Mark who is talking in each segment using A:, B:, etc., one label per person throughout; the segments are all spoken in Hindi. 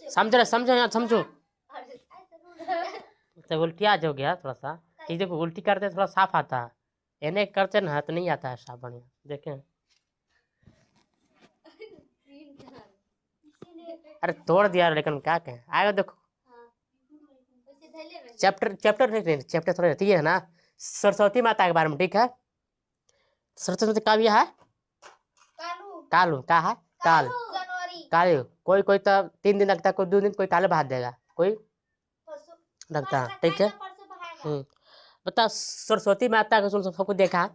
A: समझ रहे, समझो यहाँ समझो। तो उल्टी आज हो गया थोड़ा सा, ये देखो उल्टी करते थोड़ा साफ आता है, एने करते ना तो नहीं आता है साफ बढ़िया। देखें, अरे तोड़ दिया लेकिन क्या कहें, आएगा देखो। चैप्टर चैप्टर नहीं, चैप्टर थोड़ा रहती है ना सरस्वती माता के बारे में, ठीक है। सरस्वती माता काव्य है कालू, क्या है काल, कालू। कोई कोई तो 3 दिन रखता है, कोई 2 दिन, कोई काले भात देगा, कोई रखता है, ठीक है। बता सरस्वती माता को सबको देखा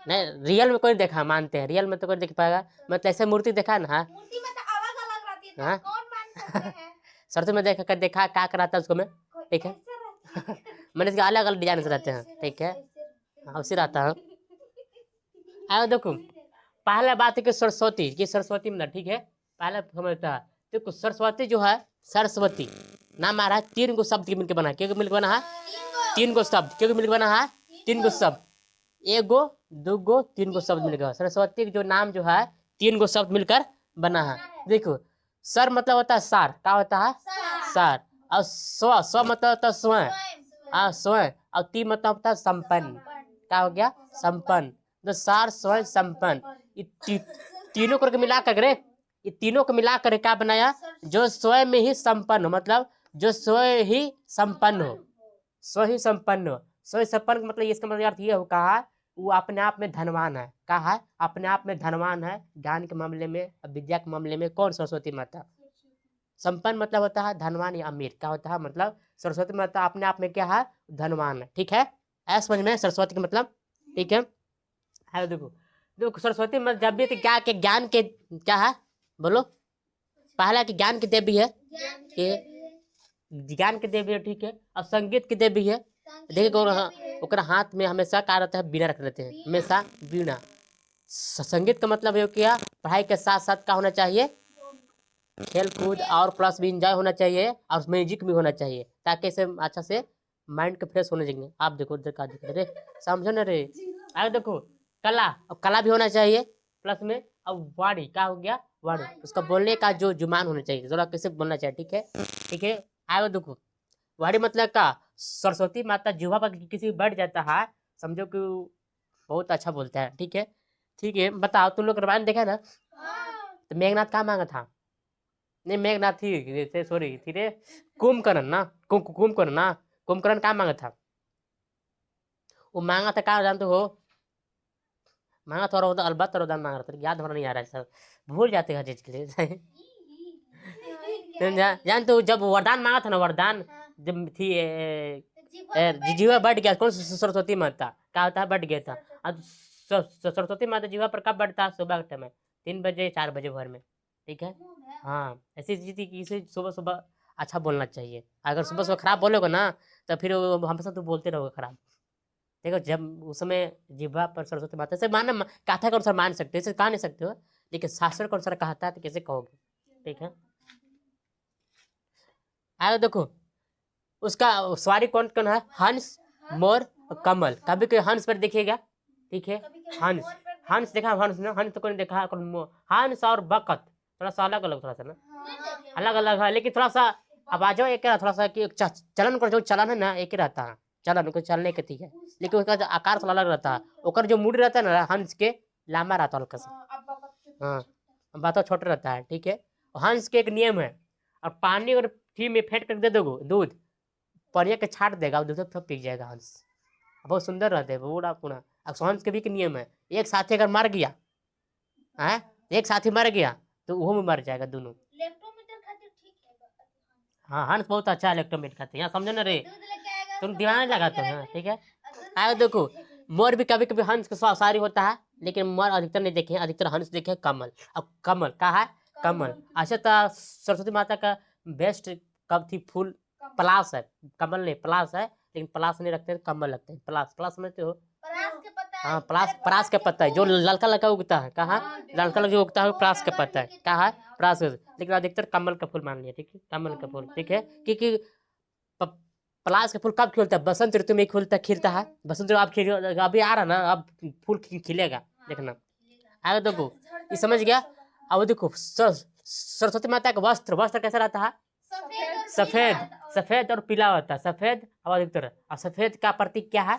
A: नहीं, रियल में कोई देखा, मानते हैं रियल में तो कोई देख पाएगा, मतलब ऐसे मूर्ति देखा ना।
B: मूर्ति में तो अलग-अलग रहती है,
A: हाँ?
B: तो कौन मान सकते हैं?
A: सरस्वती में देखा क्या कराता है उसको मैं, ठीक है। मैंने इसके अलग अलग डिजाइन से रहते हैं, ठीक है। हाँ उसी रहता है। आगे देखो, पहला बात है कि सरस्वती की सरस्वती मतलब, ठीक है। पहला समझता है, देखो सरस्वती जो है, सरस्वती नाम आ रहा है 3 गो शब्द के मिलकर बना है, क्या मिलकर बना है 3 गो शब्द, क्यों मिलकर बना है 3 गो शब्द, 1 गो 2 गो 3 गो शब्द मिलकर सरस्वती जो नाम जो है 3 गो शब्द मिलकर बना है। देखो सर मतलब होता है सार, क्या होता है सार, और स्व मतलब होता है स्वयं, स्वयं, और ती मतलब होता है संपन्न, क्या हो गया संपन्न, तो सार स्वयं संपन्न, ये तीनों को मिला कर, ये तीनों को मिला कर क्या बनाया, जो स्वयं में ही संपन्न हो, मतलब जो स्वयं ही संपन्न हो, स्वयं ही संपन्न हो, स्वयं संपन्न का मतलब इसका मतलब अर्थ ये हो, कहा वो अपने आप में धनवान है, कहा है अपने आप में धनवान है, ज्ञान के मामले में, विद्या के मामले में कौन सरस्वती माता। संपन्न मतलब होता है धनवान या अमीर, क्या होता है मतलब सरस्वती माता अपने आप में क्या है धनवान है, ठीक है। ऐसा समझ में सरस्वती का मतलब, ठीक है। देखो देखो सरस्वती मतलब जब भी क्या के ज्ञान के क्या है बोलो, पहला कि ज्ञान की देवी है, ज्ञान की देवी है, ठीक है। और संगीत की देवी है, देखिए ओकरा हाथ में हमेशा क्या रहता है, बीना रख लेते हैं हमेशा, बीना। संगीत का मतलब है क्या, पढ़ाई के साथ साथ क्या होना चाहिए, खेल कूद और प्लस भी इंजॉय होना चाहिए, और म्यूजिक भी होना चाहिए, ताकि इसे अच्छा से माइंड के फ्रेश होने चाहिए। आप देखो देखा रे, समझो ना रे। आगे देखो कला, अब कला भी होना चाहिए प्लस में, अब वाणी क्या हो गया, वाणी उसका बोलने का जो जुबान होना चाहिए, जरा कैसे बोलना चाहिए, ठीक है ठीक है। आगे देखो वाणी मतलब का, सरस्वती माता जुहा पर किसी बैठ जाता है, समझो कि बहुत अच्छा बोलता है, ठीक है ठीक है। बताओ तुम लोग रामायण देखा ना, तो मेघनाथ कहाँ मांगा था, नहीं मेघनाथ थी, सॉरी थी रे, कुंभकर्ण ना, कुंभकर्ण ना, कुंभकर्ण कहाँ मांगा था, वो मांगा था क्या जानते हो, मांगा था और अलबत्त वरदान मांगा था, याद हमारा नहीं आ रहा है सर, भूल जाते हैं चीज के लिए। जानते हो जब वरदान मांगा था ना, वरदान जब थी जीवा बढ़ गया, कौन सरस्वती माता क्या होता है बढ़ गया था, अब सरस्वती माता जीवा पर कब बढ़ता है, सुबह के टाइम 3 बजे 4 बजे भोर में, ठीक है। हाँ ऐसी चीज थी कि इसे सुबह सुबह अच्छा बोलना चाहिए, अगर सुबह सुबह खराब बोलोगे ना तो फिर हमेशा तो बोलते रहोगे खराब। देखो जब उस समय जिह्वा पर सरस्वती माता से मानना कथा के अनुसार मान सकते हो, इसे कहा नहीं सकते हो, लेकिन शास्त्र के अनुसार कहता है तो कैसे कहोगे, ठीक है। आगे देखो उसका सवारी कौन कौन है, हंस मोर और कमल, कभी कोई हंस पर देखिएगा, ठीक है। हंस, हंस देखा, हंस ना, हंस तो कोई देखा, हंस और बकत थोड़ा सा अलग अलग, थोड़ा सा ना अलग अलग है, लेकिन थोड़ा सा आवाजों एक रहा, थोड़ा सा कि चलन का जो चलन है ना एक ही रहता है, चलन को चलने के ठीक है, लेकिन उसका जो आकार थोड़ा अलग रहता है, ओकर जो मुड़ी रहता है ना हंस के लामा रहता है हल्का सा, हाँ बात छोटा रहता है, ठीक है। हंस के एक नियम है, और पानी और घी में फेंट कर दे दो दूध, परिया के छाट देगा, दूध सब पी जाएगा हंस, बहुत सुंदर रहते हैं पूरा पूरा। अब हंस के भी एक नियम है, एक साथी अगर मर गया है, एक साथी मर गया तो वो भी मर जाएगा दोनों। हाँ हंस बहुत अच्छा इलेक्ट्रोमेट खाते हैं, यहाँ समझो ना रे, तुम दीवाना लगाते हो, हाँ ठीक है। आगे देखो मोर भी कभी कभी हंस का सवारी होता है, लेकिन मोर अधिकतर नहीं देखे, अधिकतर हंस देखे कमल। अब कमल क्या है, कमल अच्छा था, सरस्वती माता का बेस्ट कब थी फूल, पलास है, कमल नहीं पलास है, लेकिन पलास नहीं रखते कमल लगते हैं, पलास पलास समझते हो, हाँ पलास परास का पत्ता है जो ललका ललका उगता है, कहाँ ललका ललका जो उगता है परास का पत्ता है, कहाँ है परास, लेकिन अधिकतर कमल का फूल मान लिया, ठीक है कमल का फूल, ठीक है। क्योंकि पलाश का फूल कब खिलता है, बसंत ऋतु में खिलता खिलता है, बसंत ऋतु अब अभी आ रहा ना, अब फूल खिलेगा देखना। आगे देखो ये समझ गया। अब देखो सरस्वती माता का वस्त्र वस्त्र कैसा रहता है? सफेद सफेद और पीला होता है। सफेद और अधिकतर, और सफेद का प्रतीक क्या है?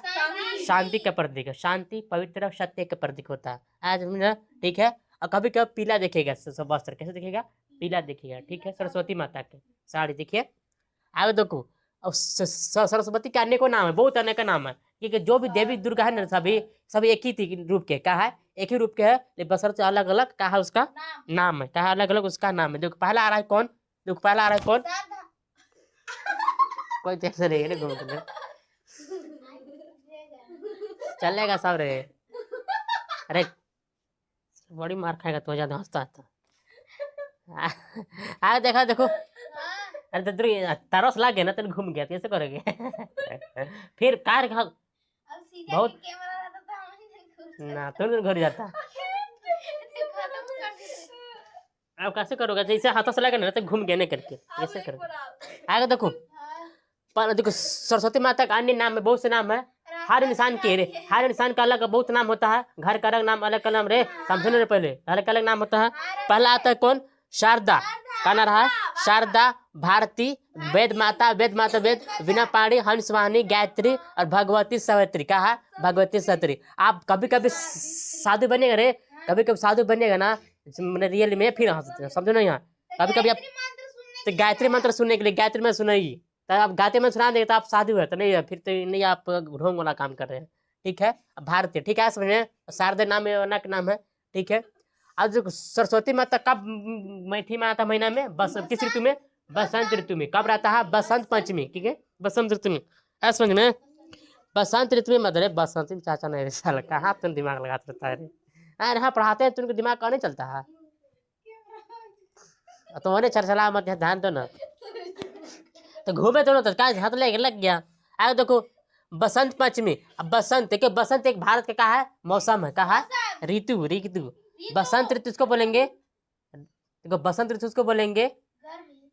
A: शांति का प्रतीक है। शांति, पवित्र, सत्य का प्रतीक होता है। आज समझा? ठीक है। और कभी कभी पीला दिखेगा सब वस्त्र, कैसे दिखेगा? पीला दिखेगा। ठीक है। सरस्वती माता के साड़ी देखिए। आगे देखो, अब सरस्वती के अनेकों नाम है, बहुत अनेक नाम है, क्योंकि जो भी देवी दुर्गा है ना, सभी सभी एक ही रूप के, क्या है? एक ही रूप के है, लेकिन बसर अलग अलग क्या है उसका नाम है, क्या है? अलग अलग उसका नाम है। देखो पहला आ रहा है कौन? देखो पहला आ रहा है कौन? कोई टेंशन नहीं है, घूम के चलेगा सब रे। अरे बड़ी मार खाएगा तो ज्यादा हंसता है तो। आगे देखा देखो। अरे तो तरस लागे ना, तेन घूम गया, कैसे करोगे? फिर कार बहुत ना, तुम घर जाता। अब कैसे करोगे? जैसे हाथों से लगे ना तो घूम गया नहीं करके, कैसे करोगे? आगे देखो, पर देखो सरस्वती माता का अन्य नाम है, बहुत से नाम है। हर इंसान के रे, हर इंसान का अलग बहुत नाम होता है। घर का अलग नाम, अलग नाम रे, समझो रे, पहले अलग अलग नाम होता है। पहला आता है कौन? शारदा, का नाम रहा है? शारदा, भारती, वेद माता, वेद, वीणा पाणी, हंसवाणी, गायत्री और भगवती सावित्री। क्या है? भगवती सावित्री। आप कभी कभी साधु बनेगा रे, कभी कभी साधु बनेगा ना, रियल में फिर समझो ना। यहाँ कभी कभी आप तो गायत्री मंत्र सुनने के लिए गायत्री मंत्र सुनाइए, तो आप गाते में सुना देंगे तो आप साधु है, तो नहीं है फिर, तो नहीं, आप ढोंग वाला काम कर रहे हैं। ठीक है। भारतीय, ठीक है, समझे? शारदा नाम है, अनक नाम है। ठीक है। अब जो सरस्वती माता कब मैथी में आता महीना में? किस ऋतु में? बसंत ऋतु में। कब रहता है? बसंत पंचमी। ठीक है, बसंत ऋतु में। ऐसा समझ में? बसंत ऋतु में मत रे, बसंत में चाचा नहीं रे साल, कहाँ तुम दिमाग लगाते रहता है रे? अरे हाँ पढ़ाते हैं, तुमको दिमाग कहाँ नहीं चलता है? तो होने चरचला मत, ध्यान दो ना। तो घूमे तो ना, क्या हाथ लग गया? आगे देखो, बसंत पंचमी। अब बसंत, देखिए बसंत एक भारत का क्या है? मौसम है, क्या है? ऋतु, ऋतु। बसंत ऋतु उसको बोलेंगे, देखो बसंत ऋतु उसको बोलेंगे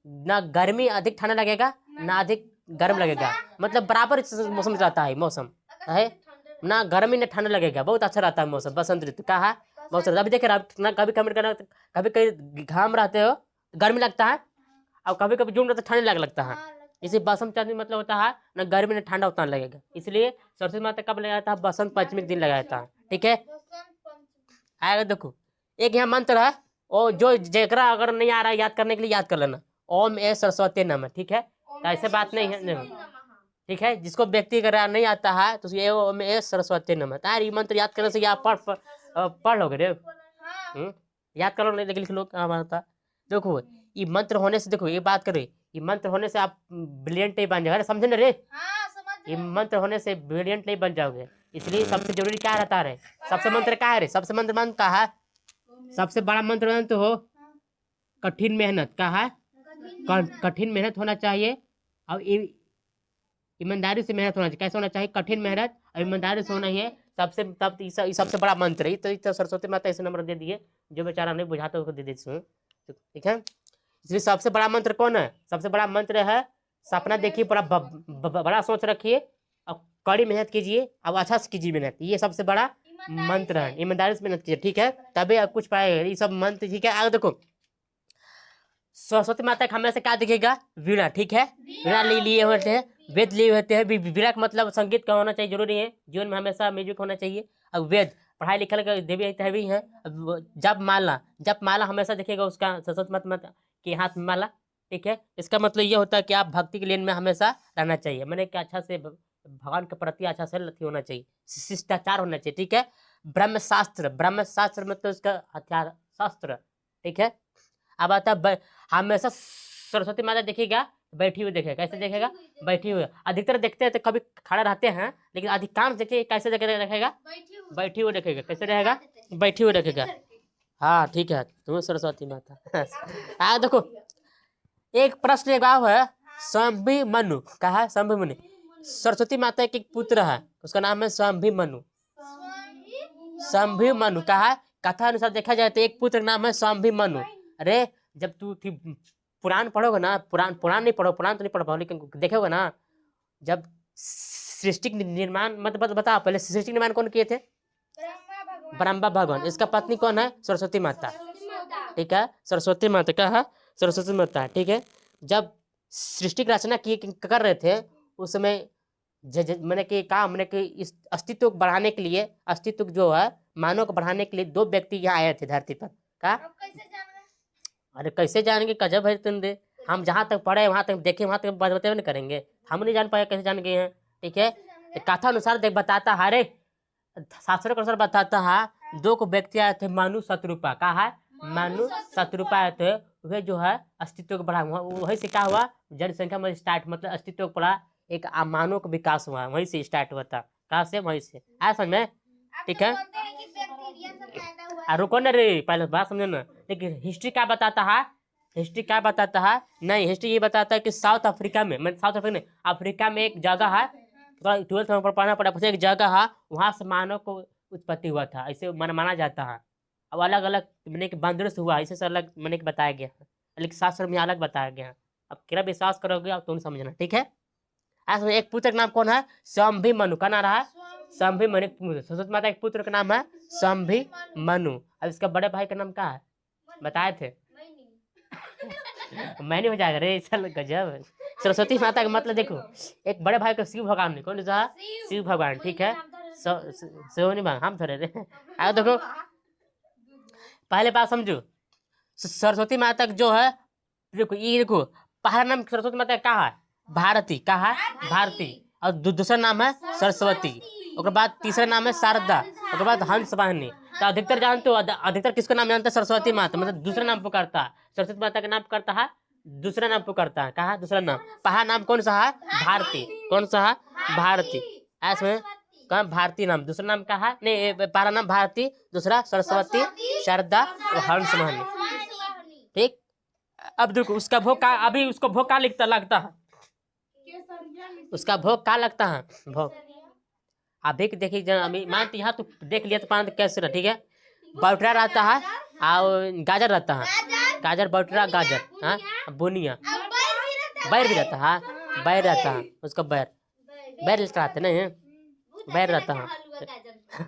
A: ना गर्मी अधिक ठंडा लगेगा, ना अधिक गर्म लगेगा, मतलब बराबर मौसम रहता है। मौसम है ना, गर्मी ना ठंडा लगेगा, बहुत अच्छा रहता है मौसम। बसंत ऋतु क्या है? मौसम। अभी देखे ना, कभी कभी कहीं घाम रहते हो गर्मी लगता है, और कभी कभी जून रहता ठंड लगता है। इसे बसंत पंचमी मतलब होता है ना गर्मी ना ठंडा उतना लगेगा, इसलिए सरस्वती माता कब लगाया था? बसंत पंचमी के दिन लगाया था। ठीक है। आएगा देखो, एक यहाँ मंत्र है, और जो जरा अगर नहीं आ रहा है याद करने के लिए याद कर लेना, ओम ए सरस्वती नमः। ठीक है, तो ऐसे बात नहीं है। ठीक है, जिसको व्यक्ति अगर नहीं आता है तो ये ओम ए सरस्वती नमः, तार ये मंत्र याद करने से आप पढ़ लोगे रे। याद कर लो, नहीं लिख लो, क्या होता। देखो ये मंत्र होने से, देखो ये बात करो, ये मंत्र होने से आप ब्रिलियंट नहीं बन जाओगे, समझे ना रे? ये मंत्र होने से ब्रिलियंट नहीं बन जाओगे, इसलिए सबसे जरूरी क्या रहता है? सबसे मंत्र क्या है रे? सबसे मंत्र का है, सबसे बड़ा मंत्र तो हो कठिन मेहनत। का है? कठिन मेहनत होना चाहिए, और ईमानदारी से मेहनत होना चाहिए। कैसे होना चाहिए? कठिन मेहनत और ईमानदारी से होना ही है सबसे, तब सबसे बड़ा मंत्र है। तो सरस्वती माता ऐसे नंबर दे दिए, जो बेचारा नहीं बुझाता उसको दे देती हूँ। ठीक है, इसलिए सबसे बड़ा मंत्र कौन है? सबसे बड़ा मंत्र है सपना देखिए, बड़ा बड़ा सोच रखिए, और कड़ी मेहनत कीजिए, अब अच्छा से कीजिए मेहनत, ये सबसे बड़ा मंत्र है। ईमानदारी से मेहनत कीजिए, ठीक है, तभी आप कुछ पाएगा, ये सब मंत्र। ठीक है। आगे देखो, सरस्वती माता का हमें से क्या दिखेगा? वीणा। ठीक है, वीणा लिए होते हैं, वेद लिए होते हैं। वीणा का मतलब संगीत का होना चाहिए, जरूरी है जीवन में, हमेशा म्यूजिक होना चाहिए। अब वेद पढ़ाई लिखाई का देवी है। जप माला हमेशा दिखेगा उसका, सरस्वती माता के हाथ में माला। ठीक है, इसका मतलब ये होता है कि आप भक्ति के लेन में हमेशा रहना चाहिए, मैंने कि अच्छा से भगवान के प्रति अच्छा से लती होना चाहिए, शिष्टाचार होना चाहिए। ठीक है। ब्रह्मशास्त्र मतलब उसका हथियार शास्त्र। ठीक है। अब आता है हमेशा सरस्वती माता देखिएगा बैठी हुई देखेगा। कैसे देखेगा? बैठी हुई। अधिकतर देखते हैं तो कभी खड़े रहते हैं, लेकिन अधिकांश देखिए कैसे देखेगा? बैठी हुई देखेगा। कैसे रहेगा? बैठी हुई देखेगा। हाँ ठीक है, तुम सरस्वती माता। आ देखो, एक प्रश्न एक भाव है, स्वयंभी मनु। कहा है? स्वयंभी मनु सरस्वती माता के एक पुत्र है, उसका नाम है स्वयंभी मनु। स्वयंभी मनु कहा है? कथा अनुसार देखा जाए तो एक पुत्र नाम है स्वयंभी मनु। अरे जब तू पुराण पढ़ोगे ना, पुराण नहीं पढ़ो, पुराण तो नहीं पढ़ पाओ, लेकिन देखोगे ना, जब सृष्टि निर्माण मतलब बता, पहले सृष्टि निर्माण कौन किए थे? ब्रह्मा भगवान। इसका पत्नी कौन है? सरस्वती माता। ठीक है, सरस्वती माता का है, सरस्वती माता, ठीक है। जब सृष्टि की रचना कर रहे थे उस समय मैंने कि कहा, मैंने कि इस अस्तित्व को बढ़ाने के लिए, अस्तित्व जो है मानव को बढ़ाने के लिए 2 व्यक्ति यहाँ आए थे धरती पर। कहा अरे कैसे जानेंगे, गजब है तुम दे। हम जहाँ तक पढ़े वहाँ तक देखे वहाँ तक बतबे नहीं करेंगे, हम नहीं जान पाए कैसे जान गए हैं, ठीक है। कथा अनुसार देख बताता है, अरे शास्त्रों के अनुसार बताता है 2 को व्यक्ति आए थे, मनु शत्रुपा। कहा है मनु शत्रुपा आए थे, वह जो है अस्तित्व को बढ़ा, वही से क्या हुआ, जनसंख्या में स्टार्ट, मतलब अस्तित्व को बढ़ा, एक मानव का विकास हुआ, वहीं से स्टार्ट हुआ था। कहाँ से, वहीं से आया समझ में, ठीक है। रुको ना रे, पहले बात समझो ना। लेकिन हिस्ट्री क्या बताता है, हिस्ट्री क्या बताता है, नहीं हिस्ट्री ये बताता है कि साउथ अफ्रीका में, मतलब साउथ अफ्रीका नहीं, अफ्रीका में एक जगह है, 12th में पढ़ना पड़ा, एक जगह है, वहाँ से मानव को उत्पत्ति हुआ था, ऐसे माना जाता है। अब अलग अलग मैंने कि बंदरों से हुआ, इसे से अलग मैंने कि बताया गया है, लेकिन शास्त्र में अलग बताया गया है। अब क्या विश्वास करोगे अब तुम समझना, ठीक है। ऐसा एक पुत्र का नाम कौन है, संभी मनु, का नाम रहा संभी मनु, सरस्वती माता एक पुत्र का नाम है संभी मनु। अब इसका बड़े भाई का नाम क्या है, बताए थे मैंने हो जाएगा रे, चल गजब। सरस्वती माता का मतलब देखो, एक बड़े भाई को शिव भगवान ने, कौन सा, शिव भगवान, ठीक है। सोनी हम थोड़े रे। अब देखो पहले बात समझो, सरस्वती माता जो है, देखो ये देखो, पहला नाम सरस्वती माता का है भारती, का है भारती, और दूसरा नाम है सरस्वती, उसके बाद तीसरा नाम है शारदा, उसके बाद हंस वाहिनी। तो अधिकतर जानते हो, अधिकतर किसका नाम जानते हैं, सरस्वती माता, मतलब दूसरा नाम पुकारता है, सरस्वती माता का नाम पुकारता है, दूसरा नाम पुकारता है, कहा दूसरा नाम, पहला नाम कौन सा है, भारती, कौन सा है, भारती, ऐसे कहा भारती नाम, दूसरा नाम का है, नहीं पहला नाम भारती, दूसरा सरस्वती, शारदा और हंस वाहिनी, ठीक। अब देखो उसका भोग का, अभी उसको भोग का लिखता लगता है, उसका भोग का लगता है, भोग अभी देखिए अभी मानते यहाँ तो देख लिया तो पान कैसे रहा, ठीक है। बटरा रहता है और गाजर रहता है, गाजर बटरा गाजर, हाँ बुनिया, बैर भी रहता है, बैर रहता है, उसका बैर, बैर लिखा रहता है, नहीं बैर रहता है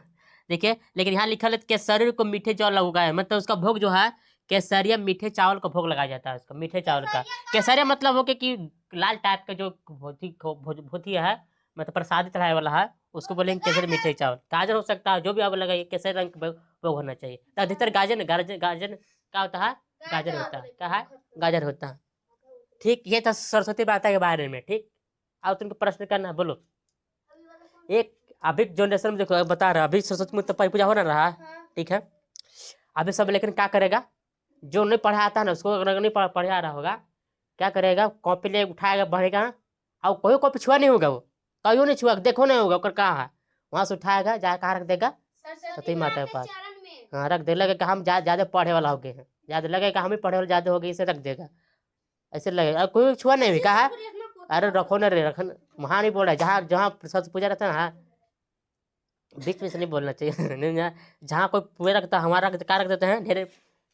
A: देखिए, लेकिन यहाँ लिखा है केसरी को मीठे चावल उगाए, मतलब उसका भोग जो है केसरिया मीठे चावल का भोग लगाया जाता है, उसका मीठे चावल का। केसरिया मतलब हो कि लाल टाइप का जो भोती है, मतलब प्रसादी चढ़ाए वाला है, उसको बोलेंगे केसरी मीठे चावल। गाजर हो सकता है, जो भी आप लगाइए केसरी रंग का भोग होना चाहिए। तो अधिकतर गाजर गाजर गाजर क्या होता है, गाजर होता है, क्या है, गाजर होता है, ठीक। ये था सरस्वती माता के बारे में, ठीक। अब तुमको प्रश्न करना है, बोलो। एक अभी जनरेशन में देखो बता रहा, अभी सरस्वती माता पूजा हो ना रहा, ठीक है। अभी सब लेकिन क्या करेगा, जो नहीं पढ़ा आता है ना, उसको अगर नहीं पढ़ा आ रहा होगा, क्या करेगा, कॉपी ले उठाएगा, बढ़ेगा, और कोई कॉपी छुआ नहीं होगा, वो कहीं नहीं छुआ, देखो नहीं होगा कहाँ है, वहाँ से उठाएगा, जा कहाँ रख देगा, सरस्वती माता के पास, हाँ रख दे, लगेगा हम ज्यादा पढ़े वाला हो गए हैं, ज्यादा लगेगा हम ही पढ़े वाला ज्यादा हो गए, इसे रख देगा, ऐसे लगेगा, कोई छुआ नहीं भी कहा, अरे रखो ना रे, रखन वहाँ नहीं बोल रहा है, जहाँ जहाँ सरस्वती पूजा रहता है ना, बीच में से नहीं बोलना चाहिए जहाँ कोई पूजा रखता है, हमारा क्या रख देते हैं, ढेर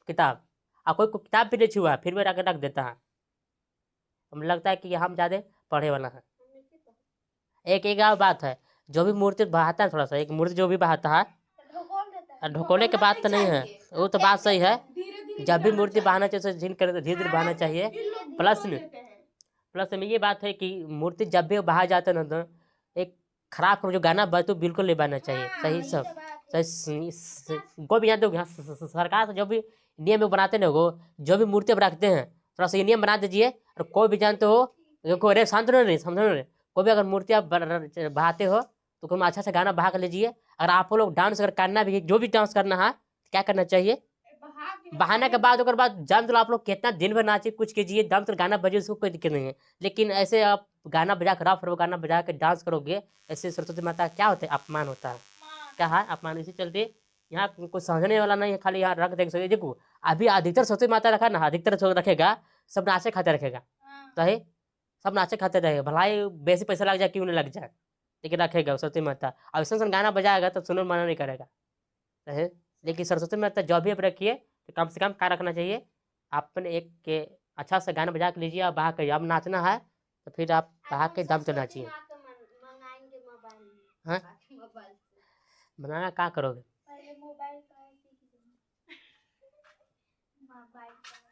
A: किताब, और कोई किताब भी नहीं छुआ फिर भी रख देता है, हमें लगता है कि हम ज्यादा पढ़े वाला है। एक एक और बात है, जो भी मूर्ति बहाता है, थोड़ा सा एक मूर्ति जो भी बहाता है, ढकोले के बात तो नहीं है, वो तो बात सही है, जब भी मूर्ति बहाना चाहिए झील कर धीरे धीरे बहाना चाहिए। प्लस में ये बात है कि मूर्ति जब भी बहा जाता है ना, तो एक खराब जो गाना बजता बिल्कुल नहीं बजना चाहिए, सही सब सही। कोई भी यहाँ देखो, यहाँ सरकार से जो भी नियम बनाते ना, वो जो भी मूर्ति रखते हैं, थोड़ा सा ये नियम बना दीजिए। और कोई भी जानते हो, देखो अरे शांत रहो, नहीं समझो रहे, कोई भी अगर मूर्ति आप बहाते हो तो कोई अच्छा सा गाना बहा कर लीजिए। अगर आप लोग डांस अगर करना भी है, जो भी डांस करना है, क्या करना चाहिए, बहाने के बाद ओकर बाद जान तो आप लोग कितना दिन भर नाचे कुछ कीजिए, दम तो गाना बजे, उसको कोई दिक्कत नहीं है। लेकिन ऐसे आप गाना बजा कर रफ गाना बजा के डांस करोगे, ऐसे सरस्वती माता क्या होता है, अपमान होता है, क्या है अपमान। इसी चलते यहाँ कोई समझने वाला नहीं है, खाली यहाँ रख देख सकते। देखो अभी अधिकतर सरस्वती माता रखा ना, अधिकतर रखेगा, सब नाचे खाते रखेगा, सही, सब नाचे खाते रहेगा, भलाई बेसी पैसा लग जाए क्यों नहीं लग जाए, लेकिन रखेगा सरस्वती माता। अब ऐसा गाना बजाएगा तो सुनो मना नहीं करेगा, सही। लेकिन सरस्वती माता जब भी आप रखिए तो कम से कम क्या रखना चाहिए, अपने एक के अच्छा सा गाना बजा के लीजिए, और बहा के अब नाचना है तो फिर आप बहा के दम चलना चाहिए। हाँ बनाना क्या करोगे,
B: हाँ, बाइक का।